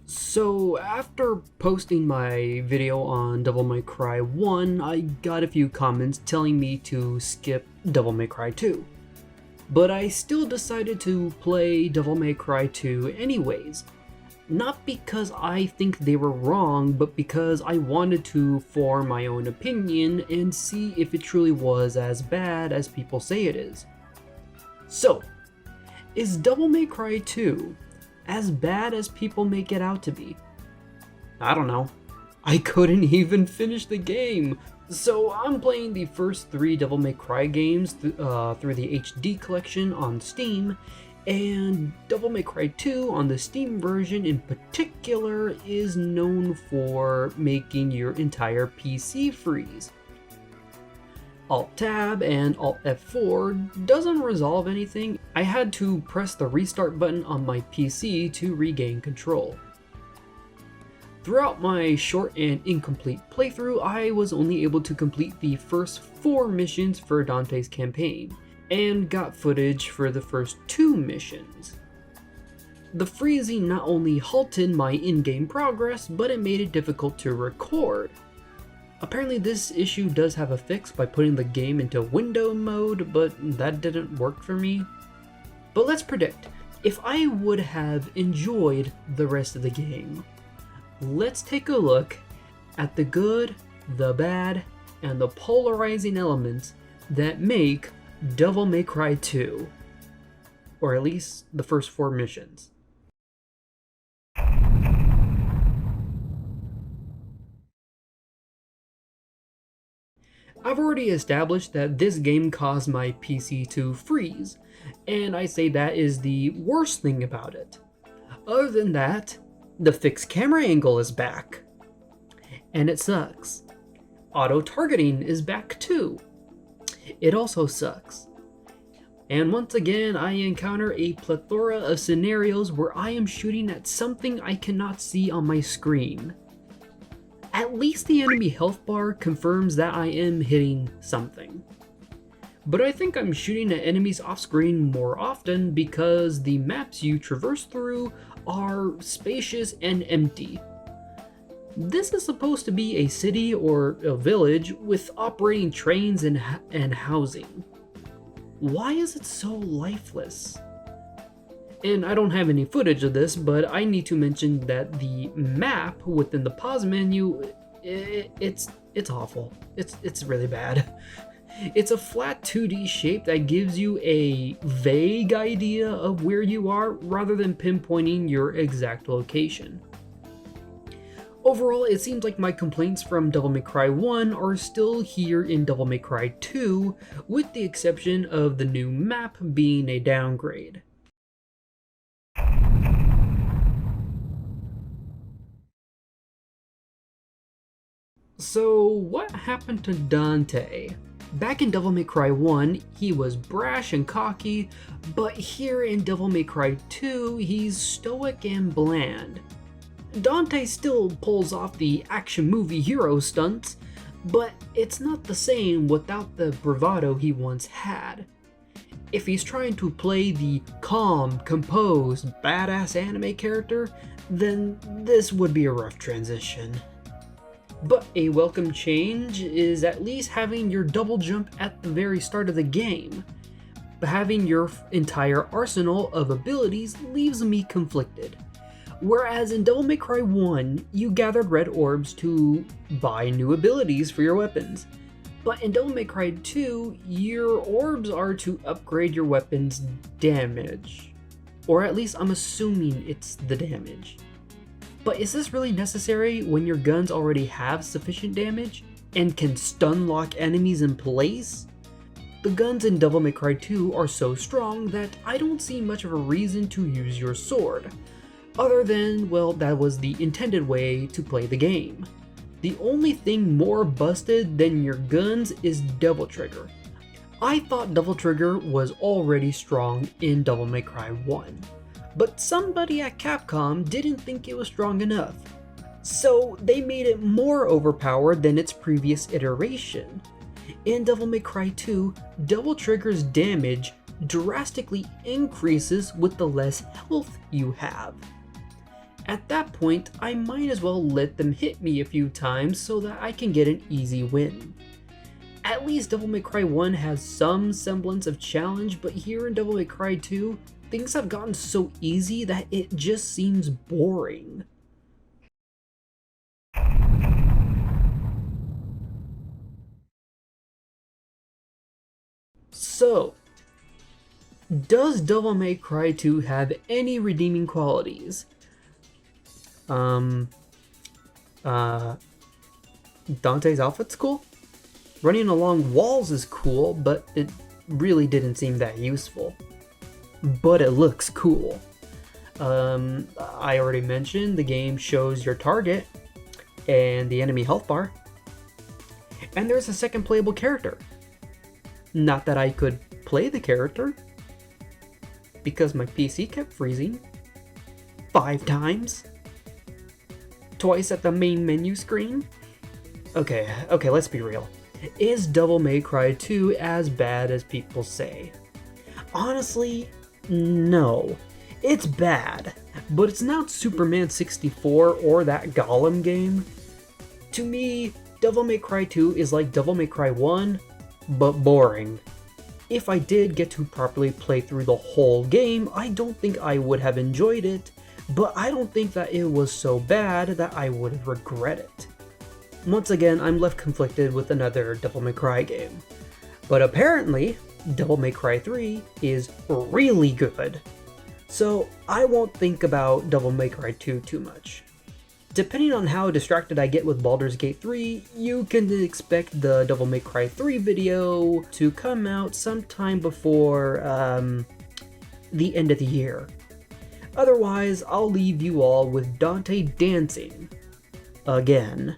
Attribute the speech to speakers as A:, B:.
A: So after posting my video on Devil May Cry 1, I got a few comments telling me to skip Devil May Cry 2. But I still decided to play Devil May Cry 2 anyways. Not because I think they were wrong, but because I wanted to form my own opinion and see if it truly was as bad as people say it is. So, is Devil May Cry 2 as bad as people make it out to be? I don't know. I couldn't even finish the game. So I'm playing the first 3 Devil May Cry games through the HD collection on Steam, and Devil May Cry 2 on the Steam version in particular is known for making your entire PC freeze. Alt-Tab and Alt-F4 doesn't resolve anything. I had to press the restart button on my PC to regain control. Throughout my short and incomplete playthrough, I was only able to complete the first 4 missions for Dante's campaign, and got footage for the first 2 missions. The freezing not only halted my in-game progress, but it made it difficult to record. Apparently this issue does have a fix by putting the game into window mode, but that didn't work for me. But let's predict if I would have enjoyed the rest of the game. Let's take a look at the good, the bad, and the polarizing elements that make Devil May Cry 2, or at least the first 4 missions. I've already established that this game caused my PC to freeze, and I say that is the worst thing about it. Other than that, the fixed camera angle is back, and it sucks. Auto-targeting is back too. It also sucks. And once again, I encounter a plethora of scenarios where I am shooting at something I cannot see on my screen. At least the enemy health bar confirms that I am hitting something. But I think I'm shooting at enemies off screen more often because the maps you traverse through are spacious and empty. This is supposed to be a city or a village with operating trains and housing. Why is it so lifeless? And I don't have any footage of this, but I need to mention that the map within the pause menu, it's awful. It's really bad. It's a flat 2D shape that gives you a vague idea of where you are rather than pinpointing your exact location. Overall, it seems like my complaints from Devil May Cry 1 are still here in Devil May Cry 2, with the exception of the new map being a downgrade. So, what happened to Dante? Back in Devil May Cry 1, he was brash and cocky, but here in Devil May Cry 2, he's stoic and bland. Dante still pulls off the action movie hero stunts, but it's not the same without the bravado he once had. If he's trying to play the calm, composed, badass anime character, then this would be a rough transition. But a welcome change is at least having your double jump at the very start of the game. But having your entire arsenal of abilities leaves me conflicted. Whereas in Devil May Cry 1, you gathered red orbs to buy new abilities for your weapons. But in Devil May Cry 2, your orbs are to upgrade your weapon's damage. Or at least I'm assuming it's the damage. But is this really necessary when your guns already have sufficient damage and can stun lock enemies in place? The guns in Devil May Cry 2 are so strong that I don't see much of a reason to use your sword. Other than, well, that was the intended way to play the game. The only thing more busted than your guns is Devil Trigger. I thought Devil Trigger was already strong in Devil May Cry 1, but somebody at Capcom didn't think it was strong enough. So they made it more overpowered than its previous iteration. In Devil May Cry 2, Devil Trigger's damage drastically increases with the less health you have. At that point, I might as well let them hit me a few times so that I can get an easy win. At least Devil May Cry 1 has some semblance of challenge, but here in Devil May Cry 2, things have gotten so easy that it just seems boring. So, does Devil May Cry 2 have any redeeming qualities? Dante's outfit's cool. Running along walls is cool, but it really didn't seem that useful. But it looks cool. I already mentioned the game shows your target and the enemy health bar. And there's a second playable character. Not that I could play the character, because my PC kept freezing 5 times. Twice at the main menu screen. Okay, let's be real. Is Devil May Cry 2 as bad as people say? Honestly, no. It's bad, but it's not Superman 64 or that Gollum game. To me, Devil May Cry 2 is like Devil May Cry 1, but boring. If I did get to properly play through the whole game, I don't think I would have enjoyed it, but I don't think that it was so bad that I would regret it. Once again, I'm left conflicted with another Devil May Cry game. But apparently, Devil May Cry 3 is really good. So I won't think about Devil May Cry 2 too much. Depending on how distracted I get with Baldur's Gate 3, you can expect the Devil May Cry 3 video to come out sometime before the end of the year. Otherwise, I'll leave you all with Dante dancing again.